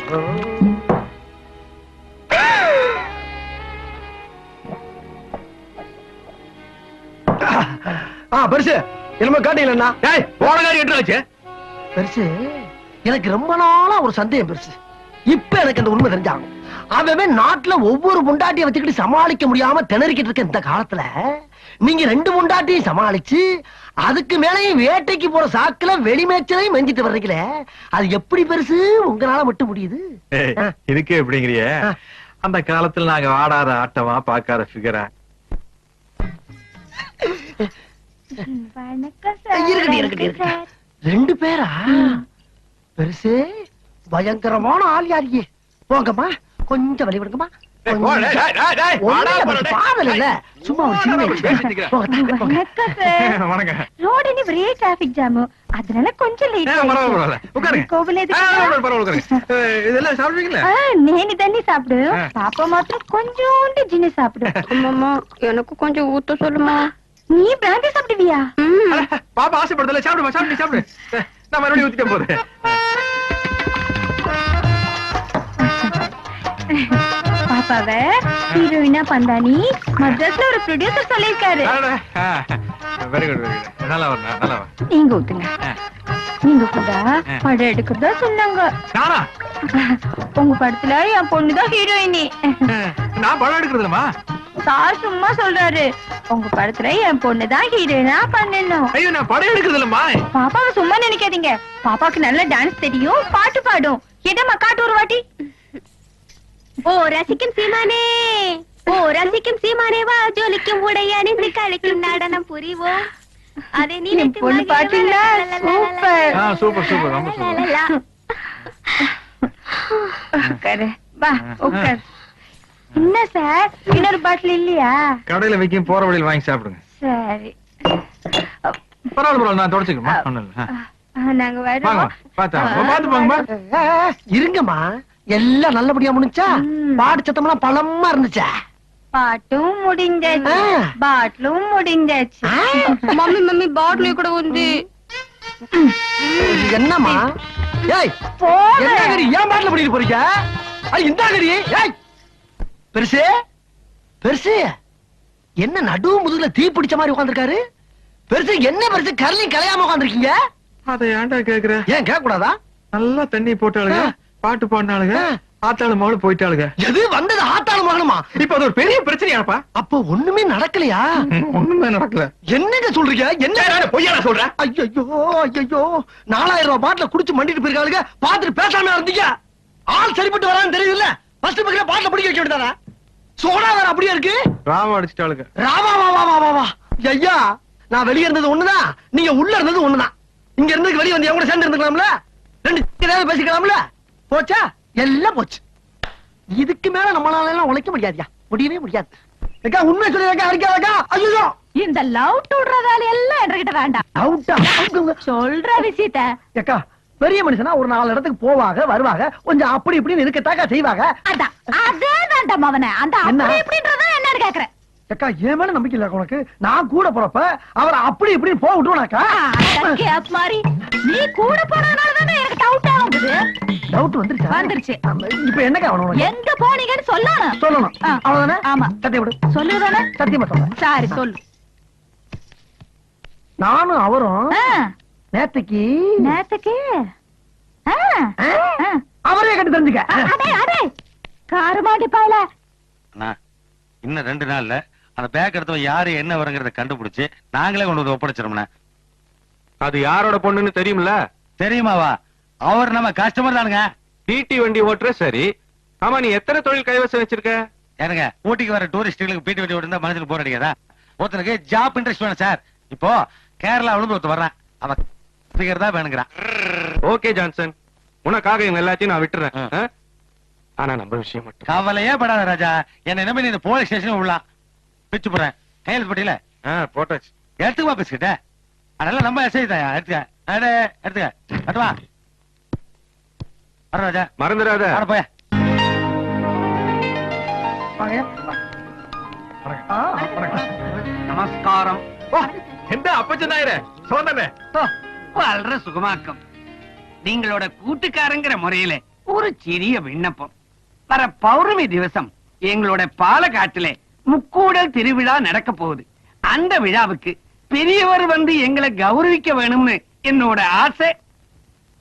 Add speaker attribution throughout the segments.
Speaker 1: பெருசு என்னமோ காட்டீங்களா?
Speaker 2: போன காரி எட்டு
Speaker 1: பெருசு எனக்கு ரொம்ப நாளா ஒரு சந்தேகம் பெருசு. இப்ப எனக்கு அந்த உண்மை தெரிஞ்சாகும். அவன் நாட்டுல ஒவ்வொரு பொண்டாட்டியை வச்சுக்கிட்டு சமாளிக்க முடியாம திணறிக்கிட்டு இருக்க இந்த காலத்துல நீங்க 2 பொண்டாட்டியும் சமாளிச்சு அதுக்கு மேலையும் வேட்டைக்கு போற சாக்குல வெளிமேச்சலையும் மெஞ்சிட்டு வர்றீங்களே, அது எப்படி பெருசு உங்களால மட்டும் முடியுது?
Speaker 2: இதுக்கே எப்படிங்கிறிய? அந்த காலத்துல நாங்க ஆடாத ஆட்டமா பாக்காத ஃபிகரா.
Speaker 1: இருக்கட்டும் 2 பேரா? பெருசு பயங்கரமான ஆள் யாரியே. போங்கம்மா, கொஞ்சம் வழி விடுங்கம்மா. சும்மா
Speaker 3: அதனால கொஞ்சம் நேனி தண்ணி சாப்பிடு, பாப்பா மாத்திரம் கொஞ்சோண்டு ஜின்னு சாப்பிடு. எனக்கு கொஞ்சம் ஊத்த சொல்லுமா. நீ பிராந்தி சாப்பிடுவியா?
Speaker 2: பாப்பா ஆசைப்படுதல, சாப்பிடுமா, சாப்பிடு சாப்பிடு. நான் மறுபடியும் ஊத்திட்டேன் போது.
Speaker 3: பாப்பாவ ஹீரோயினா பந்தானி மദ്രാஸ்ல ஒரு ப்ரொடியூசர் சொல்லிருக்காரு.
Speaker 2: Very good very good. நல்லா வா நல்லா வா.
Speaker 3: நீங்க ஊத்துங்க. நீங்க கூட படம் எடுக்கிறதா சொன்னாங்க.
Speaker 2: நானா?
Speaker 3: உங்க படத்துல என் பொண்ணுதான் ஹீரோயினி.
Speaker 2: நான் படம் எடுக்கிறதுலமா?
Speaker 3: சார் சும்மா சொல்றாரு. உங்க படத்துல என் பொண்ணுதான் ஹீரோயினா பண்ணணும்.
Speaker 2: ஐயோ நான் படம் எடுக்கிறதுலமா.
Speaker 3: பாப்பாவை சும்மா நினைக்காதீங்க. பாப்பாக்கு நல்ல டான்ஸ் தெரியும், பாட்டு பாடும். எதம்மா காட்டு ஒரு வாட்டி. ஓ ரசிக்கும் சீமானே, ஓ ரசிக்கும் சீமானே, வா ஜொலிக்கும் உடையானே, கலைக்கும் நடனம் புரிவோம். அதே நீ பொண்ணு பாத்தீங்களா? சூப்பர்.
Speaker 2: சூப்பர் சூப்பர் ரொம்ப சூப்பர்.
Speaker 3: உட்காரு வா உட்காரு. என்ன சார் இன்னொரு பாட்டில் இல்லையா?
Speaker 2: கடையில வைக்கும், போற வழியில் வாங்கி சாப்பிடுங்க.
Speaker 3: சரி
Speaker 2: பரவாயில்ல, நான் தொடச்சுக்கிறேன்.
Speaker 3: நாங்க வரோம்.
Speaker 2: பாத்து போங்கம்மா.
Speaker 1: இருங்கம்மா, எல்லாம் நல்லபடியா முடிஞ்சா? பாட்டு சத்தம்லாம் பலமா இருந்துச்சா?
Speaker 3: பாட்டும் முடிஞ்சாச்சு, பாட்டிலும் முடிஞ்சாச்சு. மம்மி மம்மி பாட்டில் கூட வந்து
Speaker 1: என்னம்மா? ஏய் என்ன கறி ஏன் பாட்டில் பண்ணிட்டு போறீங்க? இந்த கறி பெருசு பெருசு என்ன நடு முதுகுல தீ பிடிச்ச மாதிரி உட்கார்ந்திருக்காரு? பெருசு என்ன பெருசு கரலையும் கலையாம உட்கார்ந்திருக்கீங்க?
Speaker 2: அதை ஏன்டா கேக்குற?
Speaker 1: ஏன் கேட்க கூடாதா?
Speaker 2: நல்லா தண்ணி போட்டாளுங்க, பாட்டு பாடினாளுங்க, ஆத்தாளு மகளும் போயிட்டாளுங்க. எது வந்தது ஆத்தாளு மகளுமா? இப்ப அது ஒரு பெரிய பிரச்சனையாப்பா. அப்ப ஒண்ணுமே நடக்கலையா? ஒண்ணுமே நடக்கல. என்னங்க சொல்றீங்க? என்ன பொய்யா சொல்ற? ஐயோ ஐயோ 4000 ரூபாய் பாட்டில குடிச்சு மண்டிட்டு போயிருக்காளுங்க, பாத்துட்டு பேசாம இருந்தீங்க. ஆள் சரிப்பட்டு வரான்னு தெரியுதுல்ல? ஃபர்ஸ்ட் பக்கத்துல பாட்டில பிடிக்க வைக்க வேண்டியதானே? சோடா வேற அப்படியே இருக்கு. ராவா அடிச்சிட்டாளுங்க. ராவா வா வா வா வா. ஐயா நான் வெளிய இருந்தது ஒண்ணுதான், நீங்க உள்ள இருந்தது ஒண்ணுதான். இங்க இருந்து வெளிய வந்து கூட சேர்ந்து இருந்துக்கலாம்ல, 2 பேசிக்கலாம்ல. போச்சா? எல்லாம் போச்சு. இதுக்கு மேல நம்மளால எல்லாம் உழைக்க முடியாதுயா, முடியவே முடியாது. அக்கா உண்மை சொல்லுங்க. அடிக்காதக்கா. ஐயோ
Speaker 3: இந்த லவ் டுறதால எல்லாம் என்கிட்ட வேண்டாம்.
Speaker 1: அவுட்டா
Speaker 3: சொல்ற விஷயத்த.
Speaker 1: அக்கா பெரிய மனுஷனா ஒரு 4 இடத்துக்கு போவாங்க வருவாங்க, கொஞ்சம் அப்படி இப்படின்னு இருக்கட்டாக்கா செய்வாங்க.
Speaker 3: அதான் அதே வேண்டாம் அவனை. அந்த அப்படி இப்படின்றத என்னன்னு கேக்குறேன்.
Speaker 1: அக்கா என் மேல நம்பிக்கை இல்ல உனக்கு? நான் கூட போறப்ப அவரை அப்படி இப்படின்னு போக விட்டுருவானாக்கா?
Speaker 3: மாதிரி நீ கூட போனதுனாலதானே எனக்கு டவுட் ஆகுது.
Speaker 1: டவுட் வந்துருச்சு. இப்ப என்னக்கா அவனும்
Speaker 3: எங்க போனீங்கன்னு சொல்லணும்.
Speaker 1: அவ்வளவுதானே?
Speaker 3: ஆமா
Speaker 1: சத்தியம் விடு.
Speaker 3: சொல்லுதானே?
Speaker 1: சத்தியமா சொல்றேன்.
Speaker 3: சரி சொல்லு.
Speaker 1: நானும் அவரும் நேத்துக்கு அவரே கட்டி தெரிஞ்சுக்க.
Speaker 3: காரு மாட்டி பாயல.
Speaker 4: இன்னும் 2 நாள்ல அந்த பேக் எடுத்தவன் யாரு என்ன வருங்கிறத கண்டுபிடிச்சு நாங்களே கொண்டு வந்து ஒப்படைச்சிரோம்னா.
Speaker 2: அது யாரோட பொண்ணுன்னு தெரியும்ல?
Speaker 4: தெரியுமாவா? அவர் நம்ம கஸ்டமர் தானுங்க.
Speaker 2: டிடி வண்டி ஓட்டுற. சரி, ஆமா நீ எத்தனை தொழில் கைவசம் வச்சிருக்க?
Speaker 4: எனக்கு ஊட்டிக்கு வர டூரிஸ்டுகளுக்கு பீட்டி வண்டி ஓட்டுனா மனசுக்கு போர் அடிக்காதா? ஒருத்தனுக்கு ஜாப் இன்ட்ரெஸ்ட் வேணும் சார். இப்போ கேரளா ஒருத்தர் வர்றான், அவன் ஃபிகர் தான் வேணுங்கிறான்.
Speaker 2: ஓகே ஜான்சன், உனக்காக இவங்க எல்லாத்தையும் நான் விட்டுறேன். ஆனா நம்ம விஷயம் மட்டும்
Speaker 4: கவலையே படாத ராஜா. என்ன நம்பி நீ இந்த போலீஸ் ஸ்டேஷன் விடலாம். பிச்சு போறேன். கையில் பட்டியல
Speaker 2: போட்டாச்சு.
Speaker 4: எடுத்துக்குவா பிஸ்கிட்ட. அதெல்லாம் நம்ம எஸ்ஐ தான். எடுத்துக்க கட்டுவா. வர ராஜா,
Speaker 2: மறந்துடாத.
Speaker 4: போய
Speaker 5: நமஸ்காரம்.
Speaker 2: எந்த அப்பச்சனாயிர சோதனை
Speaker 5: வாழ்ற சுகமாக்கம். நீங்களோட கூட்டுக்காரங்கிற முறையில ஒரு சிறிய விண்ணப்பம். வர பௌர்ணமி திவசம் எங்களோட பாலக்காட்டிலே முக்கூடல் திருவிழா நடக்க போகுது. அந்த விழாவுக்கு பெரியவர் வந்து எங்களை கௌரவிக்க வேணும்னு என்னோட ஆசை.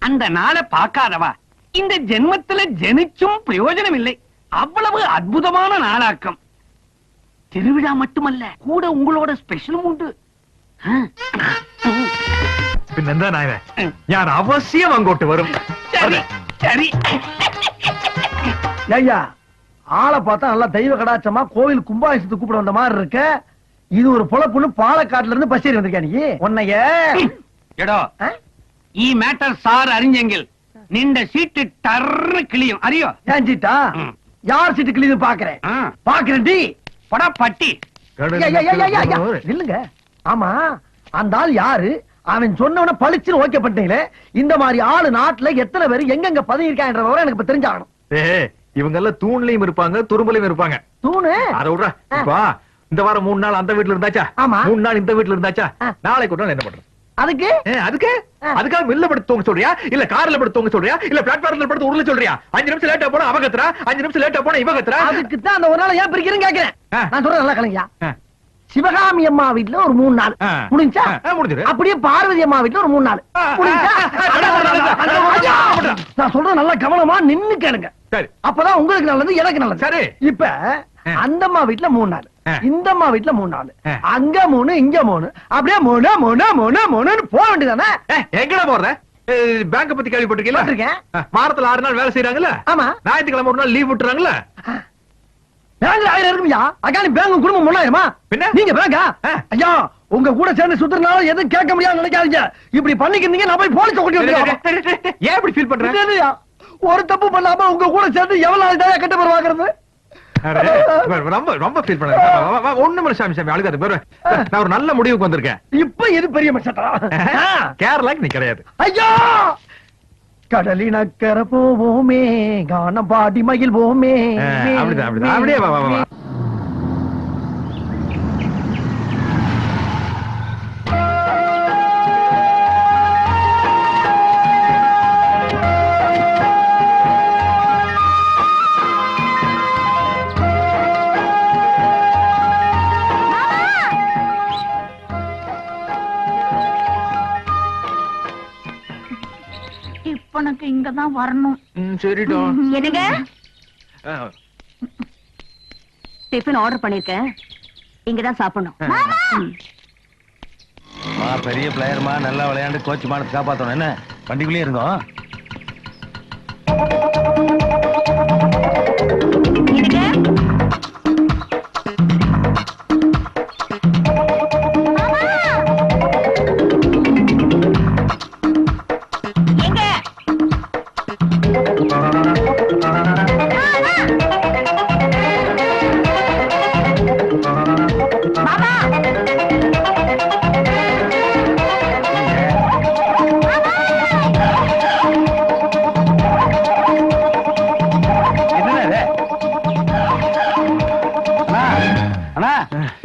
Speaker 5: அந்த நாளை பார்க்காதவா இந்த ஜென்மத்துல ஜெனிச்சும் பிரயோஜனம் இல்லை. அவ்வளவு அற்புதமான நாளாக்கம். திருவிழா மட்டுமல்ல, கூட உங்களோட ஸ்பெஷலும் உண்டு.
Speaker 2: ഞാൻ അവശ്യം അങ്ങോട്ട് വരും.
Speaker 5: சரி சரி.
Speaker 1: ஐயா, ஆளை பார்த்தா நல்லா தெய்வ கடாட்சமா கோவில் கும்பாபிஷத்துக்கு கூப்பிட வந்த மாதிரி இருக்க. இது ஒரு பொழப்புன்னு பாலக்காட்டுல இருந்து பஸ் ஏறி வந்திருக்கா நீ? உன்னைய
Speaker 5: எடோ ഈ மேட்டர் சார் அறிஞ்செங்கில் நின்ற சீட்டு டர்னு கிளியும் அறியோ?
Speaker 1: ஏன் சீட்டா? யார் சீட்டு கிளியுது பாக்குறேன் பாக்குறேன் டி
Speaker 5: படா பட்டி.
Speaker 1: இல்லங்க. ஆமா, அந்த ஆள் யாரு? அவன் சொன்னவன பளிச்சுன்னு ஓகே பண்ணிட்டீங்களே. இந்த மாதிரி ஆளு நாட்டுல எத்தனை பேர் எங்கெங்க பதவி இருக்கான்ற விவரம் எனக்கு இப்ப தெரிஞ்சாகணும்.
Speaker 2: இவங்க எல்லாம் தூண்லயும் இருப்பாங்க, துரும்பலையும் இருப்பாங்க.
Speaker 1: தூணு
Speaker 2: அத விடுறா. இப்ப இந்த வாரம் 3 நாள் அந்த வீட்டுல இருந்தாச்சா?
Speaker 1: ஆமா.
Speaker 2: 3 நாள் இந்த வீட்டுல இருந்தாச்சா? நாளைக்கு ஒரு நாள் என்ன பண்றது?
Speaker 1: அதுக்கு
Speaker 2: அதுக்காக மில்ல படுத்து தூங்க சொல்றியா? இல்ல கார்ல படுத்து தூங்க சொல்றியா? இல்ல பிளாட்ஃபார்ம்ல படுத்து உருள சொல்றியா? 5 நிமிஷம் லேட்டா போனா அவ கத்துறா, 5 நிமிஷம் லேட்டா போனா இவ கத்துறா.
Speaker 1: அதுக்கு தான் அந்த ஒரு நாள் ஏன் பிரிக்கிறேன்னு கேக்குறேன். நான் சொல்றேன் நல்லா கலங்கயா. சிவகாமி அம்மா வீட்டுல ஒரு 3 நாள் முடிஞ்சா?
Speaker 2: முடிஞ்சது.
Speaker 1: அப்படியே பார்வதி அம்மா வீட்டுல ஒரு 3 நாள் முடிஞ்சா? நான் சொல்றேன் நல்லா கவனமா நின்னு கேளுங்க.
Speaker 2: சரி.
Speaker 1: அப்பதான் உங்களுக்கு நல்லது, எனக்கு நல்லது.
Speaker 2: சரி.
Speaker 1: இப்ப அந்த அம்மா வீட்டுல 3 நாள், இந்த அம்மா வீட்டுல 3 நாள், அங்க 3 இங்க 3, அப்படியே 3 3 3 3 போக வேண்டியதானே?
Speaker 2: எங்கடா போற? பேங்க் பத்தி கேள்விப்பட்டிருக்கீங்களா? வாரத்துல 6 நாள் வேலை செய்யறாங்கல்ல?
Speaker 1: ஆமா.
Speaker 2: ஞாயிற்றுக்கிழமை ஒரு நாள் லீவ் விட்டுறாங்கல்ல?
Speaker 1: பேங்க்ல 1000 இருக்குயா. அக்கானி பேங்க் குடும்பம் 3000மா?
Speaker 2: பின்ன
Speaker 1: நீங்க பேங்கா? ஐயா, உங்க கூட சேர்ந்து சுத்துறனால எதுவும் கேட்க முடியாது நினைக்காதீங்க. இப்படி பண்ணிக்கிறீங்க, நான் போய் போலீஸ் கூட்டி வந்துடுறேன்.
Speaker 2: ஏன் இப்படி ஃபீல் பண்ற?
Speaker 1: ஒரு தப்பு பண்ணாம உங்க கூட சேர்ந்து எவ்வளவு நாள் தான் கட்ட பேர் வாங்குறது?
Speaker 2: ரொம்ப ரொம்ப ஃபீல் பண்ண. ஒண்ணும் இல்ல சாமி, சாமி அழுகாத. நான் ஒரு நல்ல முடிவுக்கு வந்திருக்கேன்.
Speaker 1: இப்ப இது பெரிய மச்சட்டா.
Speaker 2: கேரளாக்கு நீ கிடையாது.
Speaker 1: ஐயா, கடலினக்கர போவோமே, கானம் பாடி மகிழ்வோமே.
Speaker 2: அப்படிதான் அப்படிதான். அப்படியே வா வா வா.
Speaker 3: உனக்கு இங்கதான் வரணும்.
Speaker 2: சரிடா.
Speaker 3: என்னங்க டிஃபன் ஆர்டர் பண்ணிருக்கேன், இங்கதான் சாப்பிடணும்.
Speaker 4: பெரிய பிளேயர்மா, நல்லா விளையாண்டு கோச் மானத்தை காப்பாத்தணும். என்ன வண்டிக்குள்ளே இருந்தோம்.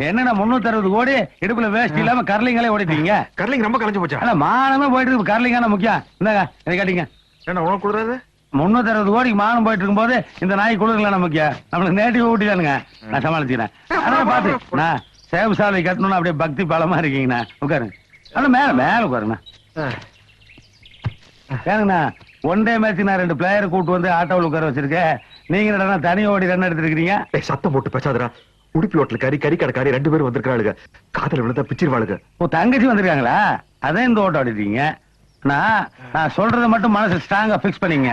Speaker 4: என்னன்னா 360 கோடி இடுப்புல வேஸ்ட் இல்லாம கர்லிங்களே ஓடிட்டீங்க.
Speaker 2: கர்லிங் ரொம்ப கலைஞ்சு போச்சா?
Speaker 4: இல்ல மானமே போயிட்டு இருக்கு. கர்லிங்கான முக்கியம். இந்தாங்க இதை காட்டிங்க.
Speaker 2: என்ன உனக்கு கொடுறாது?
Speaker 4: 360 கோடிக்கு மானம் போயிட்டு இருக்கும் போது இந்த நாய் கொடுக்கல முக்கியம். நம்மளுக்கு நேட்டிவ் ஊட்டிதானுங்க. நான் சமாளிச்சுக்கிறேன். அதான் பாத்து நான் சேவ் சாலை கட்டணும்னு அப்படியே பக்தி பாலமா இருக்கீங்கண்ணா. உட்காருங்க. ஆனா மேல மேல உட்காருங்கண்ணா. ஏனுங்கண்ணா ஒன் டே மேட்ச் நான் 2 பிளேயர் கூட்டு வந்து ஆட்டோவில் உட்கார வச்சிருக்கேன். நீங்க என்னடா தனி ஓடி ரன் எடுத்துருக்கீங்க?
Speaker 2: சத்தம் போட்டு பேசாதடா. உடுப்பி ஹோட்டல் கறி கடைக்காரி 2 பேரும் வந்திருக்காளுங்க. காதல விழுந்தா பிச்சிருவாளுங்க.
Speaker 4: ஓ, தங்கச்சி வந்திருக்காங்களா? அதான் இந்த ஓட்டம் ஆடிட்டீங்க. நான் சொல்றத மட்டும் மனசு ஸ்ட்ராங்கா பிக்ஸ் பண்ணீங்க.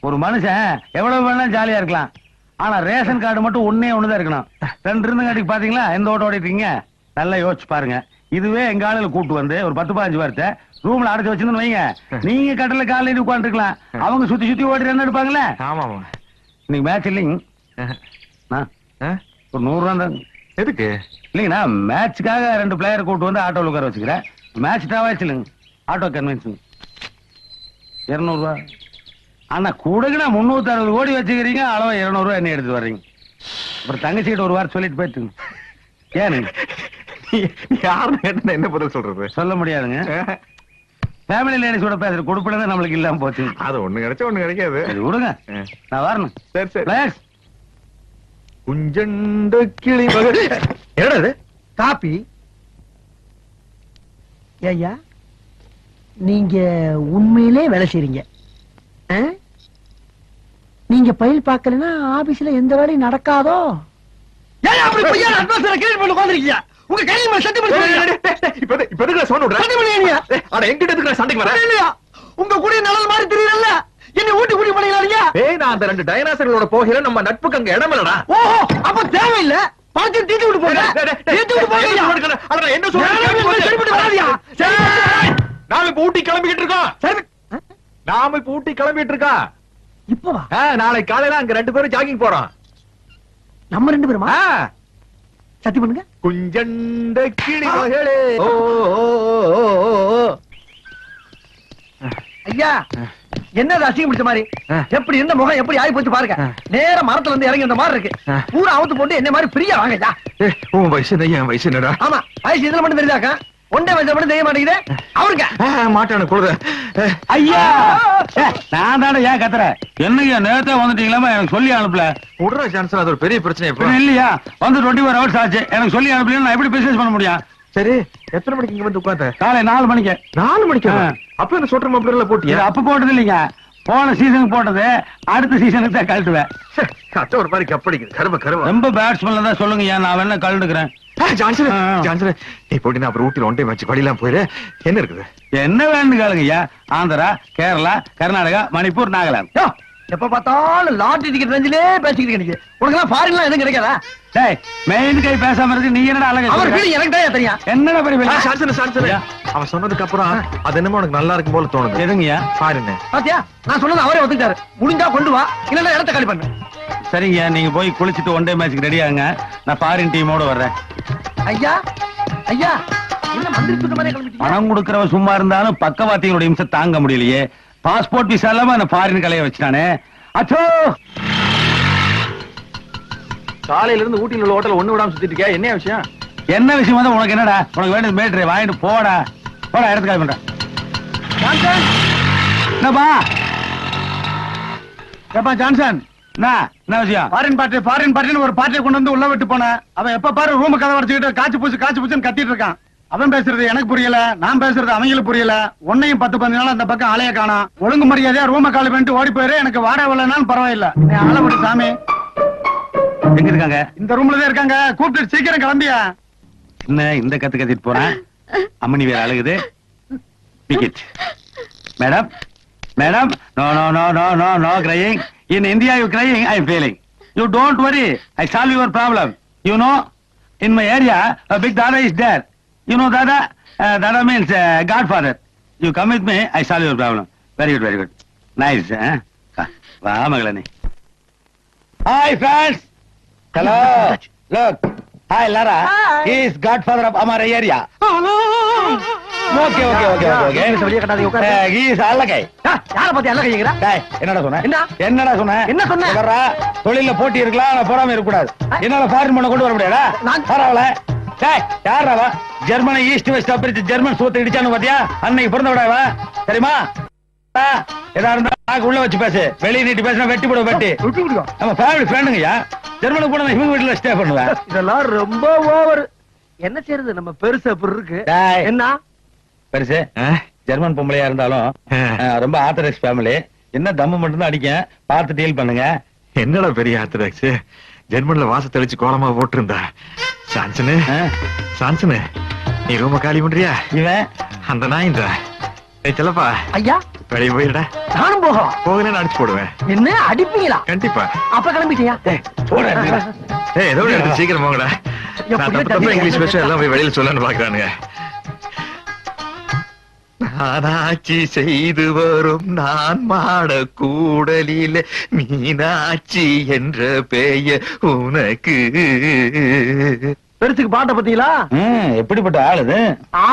Speaker 4: ஒரு மனுஷன் எவ்வளவு வேணா ஜாலியா இருக்கலாம், ஆனா ரேஷன் கார்டு மட்டும் ஒன்னே ஒண்ணுதான் இருக்கணும். 2 இருந்தங்காட்டி பாத்தீங்களா எந்த ஓட்டம் ஓடிட்டீங்க? நல்லா யோசிச்சு பாருங்க. இதுவே எங்க ஆளுல கூட்டு வந்து ஒரு 10-15 பேர்த்த ரூம்ல அடைச்சு வச்சிருந்து வைங்க, நீங்க கட்டல காலையில உட்காந்து இருக்கலாம். அவங்க சுத்தி சுத்தி ஓடி ரன் எடுப்பாங்களே.
Speaker 2: ஆமா
Speaker 4: இன்னைக்கு மேட்ச் இல்லைங்க. ஒரு 100 ரூபா தான்.
Speaker 2: எதுக்கு?
Speaker 4: இல்லைங்கண்ணா மேட்சுக்காக 2 பிளேயர் கூட்டு வந்து ஆட்டோவில் உட்கார வச்சுக்கிறேன். மேட்ச் டாவாச்சு இல்லைங்க. ஆட்டோ கன்வென்ஸ் 200 ரூபா. ஆனா கூடக்குண்ணா 360 கோடி வச்சுக்கிறீங்க, அளவா 200 ரூபா என்ன எடுத்து வர்றீங்க. அப்புறம் தங்கச்சிக்கிட்ட ஒரு வாரம் சொல்லிட்டு போயிட்டு ஏனுங்க
Speaker 2: யாருன்னு என்ன பதில் சொல்றது?
Speaker 4: சொல்ல முடியாதுங்க. ஃபேமிலி லேடிஸோட பேசுற கொடுப்பில நம்மளுக்கு இல்லாம போச்சு.
Speaker 2: அது ஒண்ணு கிடைச்சா ஒண்ணு கிடைக்காது.
Speaker 4: விடுங்க, நான் வரணும்.
Speaker 2: சரி சரி.
Speaker 4: பிளேஸ்
Speaker 2: குஞ்சண்ட கிளி என்னடா இது?
Speaker 1: காப்பி. ஐயா, நீங்க உண்மையிலே வேலை செய்றீங்க. நீங்க பயில் பார்க்கலன்னா ஆபீஸ்ல எந்த வேலையும் நடக்காதோ. ஏன் அப்படி பொய்யா அட்வான்ஸ்ல கேள்வி பண்ணி உட்கார்ந்திருக்கீங்க? உங்க கையில மேல சட்டை பண்ணி
Speaker 2: இப்ப சவுண்ட் விடுற
Speaker 1: சட்டை பண்ணி
Speaker 2: அட எங்கிட்ட எதுக்கு சண்டைக்கு வர
Speaker 1: இல்லையா? உங்க கூட நல்ல மாதிரி தெரியல. என்ன ஊட்டி கூட்டி பண்ணீங்களா?
Speaker 2: ஏய், நான் அந்த 2 டைனாசர்களோட போகிற நம்ம நட்புக்கு அங்க இடம் இல்லடா.
Speaker 1: ஓஹோ, அப்ப தேவையில்லை. பணத்தை தீட்டு விட்டு போங்க. தீட்டு விட்டு போங்க.
Speaker 2: அட என்ன சொல்றீங்க?
Speaker 1: சரிப்பட்டு வராதியா?
Speaker 2: நாம இப்ப ஊட்டி கிளம்பிட்டு இருக்கோம்.
Speaker 1: சரி,
Speaker 2: நாம இப்ப ஊட்டி கிளம்பிட்டு இருக்கோம்.
Speaker 1: இப்பவா?
Speaker 2: நாளைக்கு காலையில அங்க 2 பேரும் ஜாகிங் போறோம்.
Speaker 1: நம்ம 2 பேருமா? சத்தி பண்ணுங்க.
Speaker 2: குஞ்சண்ட கிளி மகளே. ஓ
Speaker 1: ஐயா, என்ன அசிங்கம் பிடிச்ச மாதிரி எப்படி இருந்த முகம் எப்படி ஆகி போச்சு பாருங்க. நேர மரத்துல இருந்து இறங்கி இந்த மாதிரி இருக்கு. பூரா அவுத்து போட்டு என்ன மாதிரி பிரியா வாங்கய்யா.
Speaker 2: உன் வயசு என்ன, என் வயசு என்னடா?
Speaker 1: ஆமா, வயசு இதுல மட்டும் தெரியாக்கா. ஒன்றே வயசுல மட்டும் தெரிய மாட்டேங்குது அவருங்க.
Speaker 2: மாட்டானு கொடுத.
Speaker 4: ஐயா, நான் தானே ஏன் கத்துறேன்? என்னையா நேரத்தே வந்துட்டீங்களாமா? எனக்கு சொல்லி அனுப்பல.
Speaker 2: விடுற சான்ஸ், அது ஒரு பெரிய பிரச்சனை.
Speaker 4: இல்லையா, வந்து 24 hours ஆச்சு. எனக்கு சொல்லி அனுப்பல, நான் எப்படி பிசினஸ் பண்ண முடியும்?
Speaker 2: சரி, எத்தனை மணிக்கு இங்க வந்து உட்கார்ந்த?
Speaker 4: காலை 4 மணிக்கு.
Speaker 2: 4 மணிக்கு? அப்ப என்ன சொல்ற மாப்பிள்ள போட்டியா?
Speaker 4: அப்ப போட்டது இல்லைங்க, போன சீசனுக்கு போட்டது. அடுத்த சீசனுக்கு தான் கழட்டுவேன்.
Speaker 2: கத்த ஒரு மாதிரி கப்படிக்குது. கரும கரும.
Speaker 4: ரொம்ப பேட்ஸ்மேன் தான் சொல்லுங்க, ஏன் நான் வேணா கழட்டுக்கிறேன்.
Speaker 2: ஜான்சன் ஜான்சன், நீ போட்டி நான் அப்புறம் ஊட்டில ஒன் டைம் வச்சு படிலாம் போயிரு. என்ன இருக்குது?
Speaker 4: என்ன வேணும் கேளுங்கய்யா. ஆந்திரா, கேரளா, கர்நாடகா, மணிப்பூர், நாகாலாந்து.
Speaker 1: எப்ப பார்த்தாலும் லாட்டரி டிக்கெட் ரேஞ்சிலே பேசிக்கிட்டு கிடைக்குது. உனக்கு எல்லாம் ஃபாரின்லாம் எதுவும் கிடைக்காதா?
Speaker 4: டேய், மெயின் கை பேசாம இருக்கு. நீ என்னடா அழகா
Speaker 1: அவர் ஃபீலிங் எனக்கு தான் தெரியும்.
Speaker 4: என்னடா பெரிய
Speaker 2: ஜான்சன் ஜான்சன், அவன் சொன்னதுக்கு அப்புறம் அது என்னமோ உனக்கு நல்லா இருக்கும் போல தோணுது.
Speaker 4: எதுங்கய்யா?
Speaker 2: ஃபாரின்.
Speaker 1: பாத்தியா, நான் சொன்னது அவரே ஒத்துக்கிட்டாரு. முடிஞ்சா கொண்டு வா, இல்லன்னா இடத்த காலி பண்ணு.
Speaker 4: சரிங்க, நீங்க போய் குளிச்சுட்டு ஒன் டே மேட்ச்க்கு ரெடி ஆகுங்க. நான் ஃபாரின் டீமோட வர்றேன்.
Speaker 1: ஐயா ஐயா, என்ன மந்திரி சுத்த மாதிரி கிளம்பிட்டீங்க?
Speaker 4: பணம் கொடுக்கறவன் சும்மா இருந்தாலும் பக்கவாத்திகளோட இம்சை தாங்க முடியலையே. பாஸ்போர்ட் விசா இல்லாம என்ன ஃபாரின் கலைய வச்சுட்டானே. அச்சோ,
Speaker 2: காலையில இருந்து ஊட்டில உள்ள ஹோட்டல் ஒண்ணு விடாம சுத்திட்டு இருக்கியா? என்ன விஷயம்?
Speaker 4: என்ன விஷயம் வந்து உனக்கு என்னடா? உனக்கு வேண்டியது மேட்ரு வாங்கிட்டு போடா. போடா, இடத்துக்கு கால் பண்றேன். என்னப்பா ஏப்பா ஜான்சன், என்ன விஷயம்? ஃபாரின் பார்ட்டின்னு ஒரு பார்ட்டியை கொண்டு வந்து உள்ள விட்டு போனேன். அவன் எப்ப பாரு ரூம் கதை வச்சுக்கிட்டு காய்ச்சி பூச்சுன்னு கத்திட்டு இருக்கான். அவன் பேசுறது எனக்கு புரியல, நான் பேசுறது அவங்களுக்கு புரியல. உன்னையும் 10-15 நாள் அந்த பக்கம் ஆளைய காணோம். ஒழுங்கு மரியாதையா ரூம காலி பண்ணிட்டு ஓடி போயிரு. எனக்கு வாடகை வரலனாலும் பரவாயில்ல. நீ ஆள விடு சாமி. எங்க இருக்காங்க? இந்த ரூம்ல தான் இருக்காங்க. கூப்பிட்டு சீக்கிரம் கிளம்பியா. என்ன இந்த கத்து கத்திட்டு போறேன்? அம்மனி வேற அழுகுது. Ticket madam, madam, no no no no no no crying. In India you crying, I am failing. You don't worry, I solve your problem. You know, in my area a big Dada is there. You know Dada? Dada means Godfather. You come with me, I solve your problem. Very good, very good. Nice, eh? Va magalani. Hi friends. Hello. Look. Hi Lara. He is Godfather of our area. Okay.
Speaker 1: வெளியே கட்டாதீங்க, உட்காரு.
Speaker 4: He is Allagai.
Speaker 1: யார பத்தி அல்ல கைங்கறா?
Speaker 4: டேய், என்னடா சொன்ன?
Speaker 1: என்னடா சொன்ன?
Speaker 4: வர்றா, தொழில்ல போட்டி இருக்கலாம், ஆனா போடாம இருக்க கூடாது. என்னால ஃபாரின் பண்ண கொண்டு வர முடியாதா? பரவாயில்ல. டேய், யாரா? ஜெர்மனி ஈஸ்ட் வெஸ்ட் பிரிச்சு ஜெர்மன் சூத்த இடிச்சானு பாத்தியா? அன்னைக்கு பிறந்த விடாவா தெரியுமா? ஏதா இருந்தா நாக்கு உள்ள வச்சு பேசு. வெளியே நீட்டி பேசினா வெட்டி போடுவ வெட்டி. நம்ம ஃபேமிலி ஃப்ரெண்டுங்கய்யா. ஜெர்மனுக்கு போனா இவங்க வீட்டுல ஸ்டே பண்ணுவேன்.
Speaker 1: இதெல்லாம் ரொம்ப ஓவர். என்ன செய்யறது, நம்ம பெருசு அப்படி இருக்கு. என்ன
Speaker 4: பெருசு? ஜெர்மன் பொம்பளையா இருந்தாலும் ரொம்ப ஆர்த்தடாக்ஸ் ஃபேமிலி. என்ன தம்மு மட்டும் தான் அடிக்க, பார்த்து டீல் பண்ணுங்க.
Speaker 2: என்னடா பெரிய ஆர்த்தடாக்ஸ்? ஜெர்மன்ல வாச தெளிச்சு கோலமா போட்டிருந்தா. சான்சனு சான்சனு, நீ ரூம காலி பண்றியா?
Speaker 4: இவன்
Speaker 2: அந்த நாயின்றா. ஏய் செல்லப்பா,
Speaker 1: ஐயா
Speaker 2: வெளியே போயிடா.
Speaker 1: நானும்
Speaker 2: போகலன்னு அடிச்சு போடுவேன்.
Speaker 1: என்ன அடிப்பீங்களா?
Speaker 2: கண்டிப்பா.
Speaker 1: அப்ப கிளம்பிட்டியா?
Speaker 2: ஏதோ எடுத்து சீக்கிரம் போங்கடா. நான் தப்பு இங்கிலீஷ் பேச எல்லாம் போய் வெளியில சொல்லன்னு பாக்குறானுங்க. நானாட்சி செய்து வரும் நான் மாட கூடலில மீனாட்சி என்ற பெயர் உனக்கு.
Speaker 1: பெருசுக்கு பாட்ட பத்தீங்களா?
Speaker 4: எப்படிப்பட்ட ஆள் இது?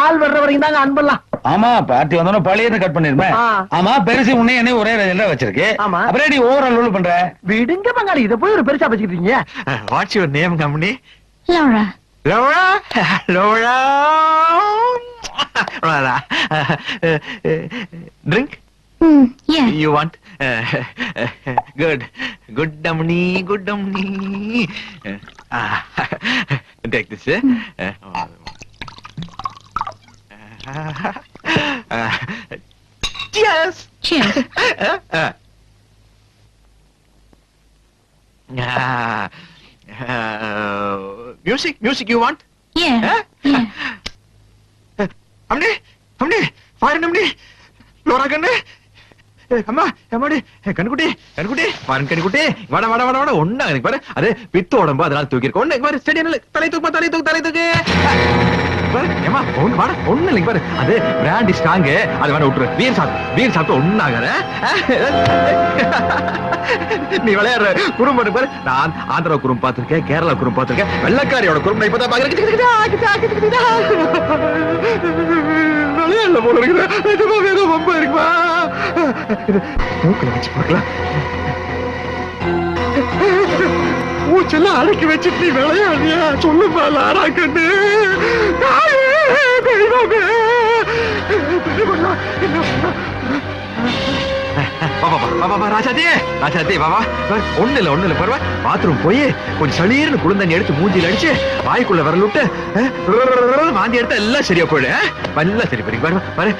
Speaker 1: ஆள் வர்ற வரைக்கும் தாங்க அன்பெல்லாம்.
Speaker 4: ஆமா, பார்ட்டி வந்தோம் பழைய கட் பண்ணிருப்பேன். ஆமா, பெருசு உன்னை என்ன ஒரே ரேஞ்சில வச்சிருக்கு. அப்புறம் நீ ஓவரால் ரூல் பண்ற.
Speaker 1: விடுங்க பங்காளி, இத போய் ஒரு பெருசா வச்சுக்கிட்டீங்க.
Speaker 2: What's your name company?
Speaker 3: Laura.
Speaker 2: Laura. Laura. Drink?
Speaker 3: Yeah.
Speaker 2: You want? Good. Good dummy. Take this. Cheers.
Speaker 3: Cheers.
Speaker 2: Music you want?
Speaker 3: Yeah. Yeah.
Speaker 2: அம்னே பாருங்க அம்னே லோரா கண்ணே அம்மா அம்மாடி கண்குட்டி பாருங்க கண்குட்டி வாட ஒண்ணா எனக்கு பாரு அது பித்து உடம்பு அதனால தூக்கி இருக்க ஒண்ணு பாரு ஸ்டெடி தலை தூக்கு பாரு ஏமா ஒண்ணு இல்லைங்க பாரு அது பிராண்டி ஸ்ட்ராங் அது வேணா விட்டுரு வீர் சாப்பிட்டு ஒண்ணாகற நீ விளையாடுற குறும்பு பாரு நான் ஆந்திரா குறும்பு பார்த்திருக்கேன் கேரளா குறும்பு பார்த்திருக்கேன் வெள்ளக்காரியோட குறும்பு இப்பதான் பாக்குறேன் விளையாடல போல இருக்குது ஏதோ ரொம்ப இருக்குமா மூக்கல வச்சு பார்க்கலாம் மூச்செல்லாம் அடக்கி வச்சுட்டு நீ விளையாடியா சொல்லுமா லாரா கண்ணு ராஜாதே பாபா ஒண்ணு இல்ல பரவா பாத்ரூம் போய் கொஞ்சம் சளீர்னு குளிர்ந்தண்ணி எடுத்து மூஞ்சில அடிச்சு வாய்க்குள்ள வரல விட்டு வாந்தி எடுத்தா எல்லாம் சரியா போயிடு எல்லாம் சரி பாரு பாரு